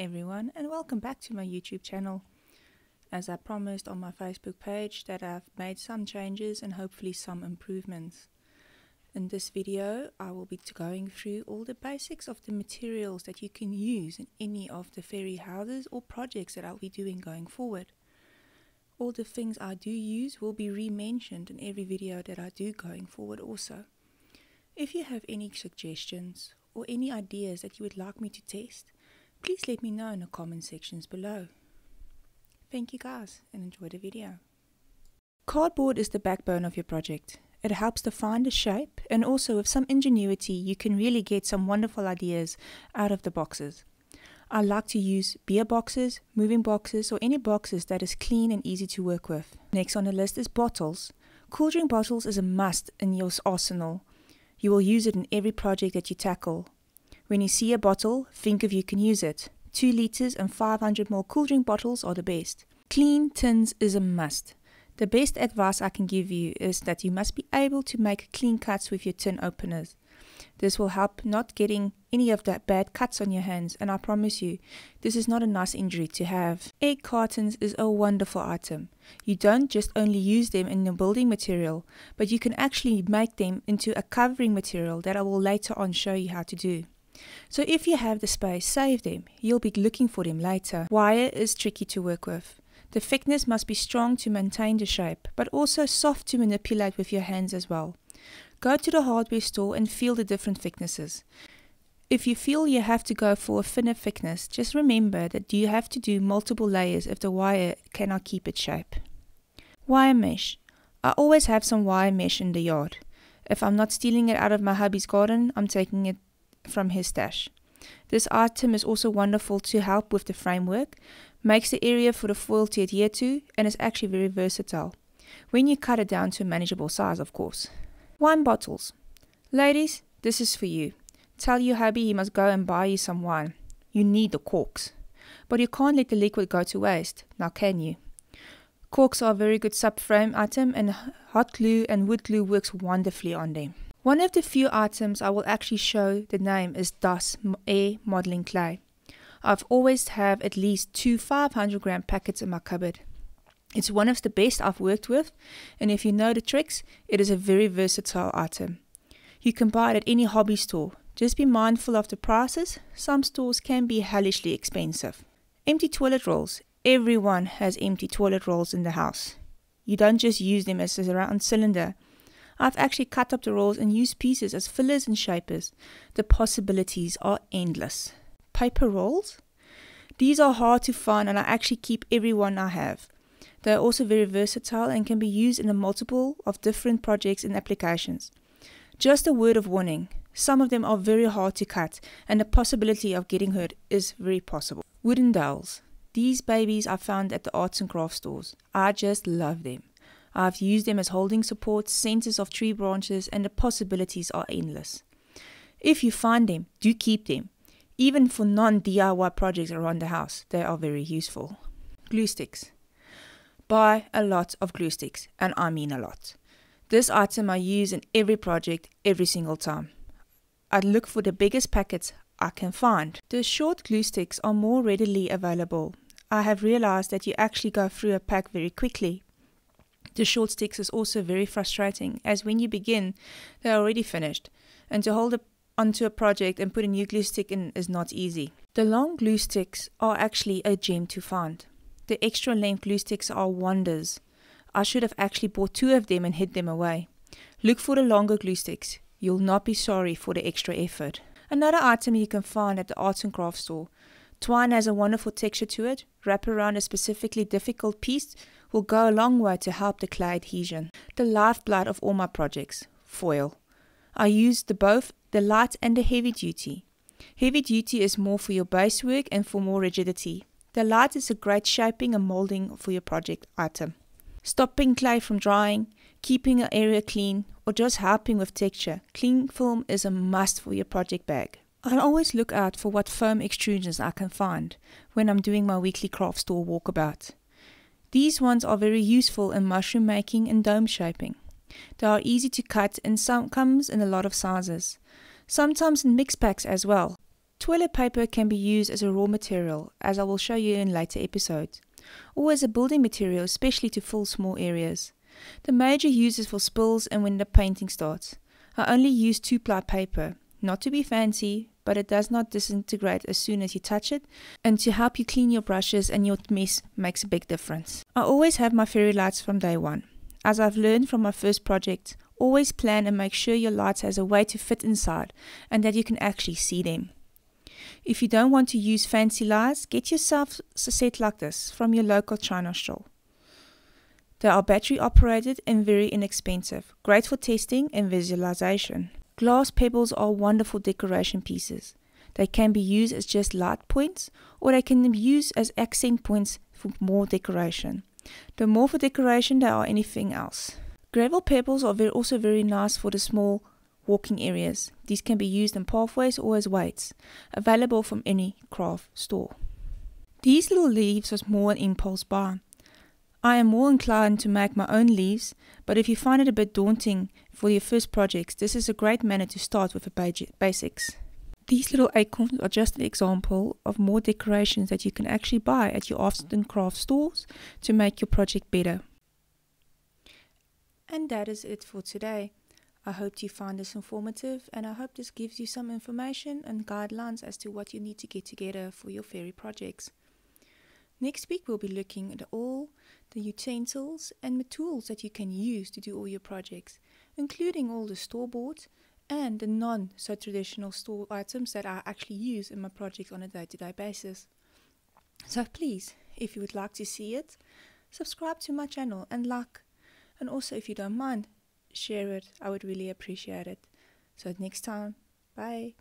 everyone, and welcome back to my YouTube channel. As I promised on my Facebook page that I've made some changes and hopefully some improvements. In this video I will be going through all the basics of the materials that you can use in any of the fairy houses or projects that I'll be doing going forward. All the things I do use will be re-mentioned in every video that I do going forward also. If you have any suggestions or any ideas that you would like me to test, please let me know in the comment sections below. Thank you guys and enjoy the video. Cardboard is the backbone of your project. It helps define the shape, and also with some ingenuity you can really get some wonderful ideas out of the boxes. I like to use beer boxes, moving boxes, or any boxes that is clean and easy to work with. Next on the list is bottles. Cool drink bottles is a must in your arsenal. You will use it in every project that you tackle. When you see a bottle, think if you can use it. 2 liters and 500 ml cool drink bottles are the best. Clean tins is a must. The best advice I can give you is that you must be able to make clean cuts with your tin openers. This will help not getting any of that bad cuts on your hands, and I promise you, this is not a nice injury to have. Egg cartons is a wonderful item. You don't just only use them in your building material, but you can actually make them into a covering material that I will later on show you how to do. So if you have the space, save them. You'll be looking for them later. Wire is tricky to work with. The thickness must be strong to maintain the shape, but also soft to manipulate with your hands as well. Go to the hardware store and feel the different thicknesses. If you feel you have to go for a thinner thickness, just remember that you have to do multiple layers if the wire cannot keep its shape. Wire mesh. I always have some wire mesh in the yard. If I'm not stealing it out of my hubby's garden, I'm taking it from his stash. This item is also wonderful to help with the framework, makes the area for the foil to adhere to, and is actually very versatile, when you cut it down to a manageable size of course. Wine bottles. Ladies, this is for you. Tell your hubby he must go and buy you some wine. You need the corks. But you can't let the liquid go to waste, now can you? Corks are a very good subframe item, and hot glue and wood glue works wonderfully on them. One of the few items I will actually show the name is Das Air Modeling Clay. I've always have at least 2 500 gram packets in my cupboard. It's one of the best I've worked with, and if you know the tricks, it is a very versatile item. You can buy it at any hobby store. Just be mindful of the prices. Some stores can be hellishly expensive. Empty toilet rolls. Everyone has empty toilet rolls in the house. You don't just use them as a round cylinder. I've actually cut up the rolls and used pieces as fillers and shapers. The possibilities are endless. Paper rolls? These are hard to find, and I actually keep every one I have. They are also very versatile and can be used in a multiple of different projects and applications. Just a word of warning, some of them are very hard to cut, and the possibility of getting hurt is very possible. Wooden dowels. These babies I found at the arts and crafts stores. I just love them. I've used them as holding supports, centers of tree branches, and the possibilities are endless. If you find them, do keep them. Even for non-DIY projects around the house, they are very useful. Glue sticks. Buy a lot of glue sticks, and I mean a lot. This item I use in every project, every single time. I look for the biggest packets I can find. The short glue sticks are more readily available. I have realized that you actually go through a pack very quickly. The short sticks is also very frustrating, as when you begin, they are already finished, and to hold onto a project and put a new glue stick in is not easy. The long glue sticks are actually a gem to find. The extra length glue sticks are wonders. I should have actually bought 2 of them and hid them away. Look for the longer glue sticks. You'll not be sorry for the extra effort. Another item you can find at the arts and crafts store. Twine has a wonderful texture to it. Wrap around a specifically difficult piece will go a long way to help the clay adhesion. The lifeblood of all my projects, foil. I use both the light and the heavy duty. Heavy duty is more for your base work and for more rigidity. The light is a great shaping and molding for your project item. Stopping clay from drying, keeping an area clean, or just helping with texture. Cling film is a must for your project bag. I always look out for what foam extrusions I can find when I'm doing my weekly craft store walkabout. These ones are very useful in mushroom making and dome shaping. They are easy to cut and some comes in a lot of sizes. Sometimes in mix packs as well. Toilet paper can be used as a raw material, as I will show you in later episodes, or as a building material, especially to fill small areas. The major uses for spills and when the painting starts. I only use 2-ply paper, not to be fancy, but it does not disintegrate as soon as you touch it, and to help you clean your brushes and your mess makes a big difference. I always have my fairy lights from day one. As I've learned from my first project, always plan and make sure your lights has a way to fit inside and that you can actually see them. If you don't want to use fancy lights, get yourself a set like this from your local China store. They are battery operated and very inexpensive, great for testing and visualization. Glass pebbles are wonderful decoration pieces. They can be used as just light points, or they can be used as accent points for more decoration. The more for decoration they are anything else. Gravel pebbles are also very nice for the small walking areas. These can be used in pathways or as weights, available from any craft store. These little leaves was more an impulse buy. I am more inclined to make my own leaves, but if you find it a bit daunting for your first projects, this is a great manner to start with the basics. These little acorns are just an example of more decorations that you can actually buy at your arts and craft stores to make your project better. And that is it for today. I hope you find this informative, and I hope this gives you some information and guidelines as to what you need to get together for your fairy projects. Next week we'll be looking at all the utensils and the tools that you can use to do all your projects, including all the store-bought and the non-so-traditional store items that I actually use in my projects on a day-to-day basis. So please, if you would like to see it, subscribe to my channel and like. And also, if you don't mind, share it. I would really appreciate it. So next time, bye.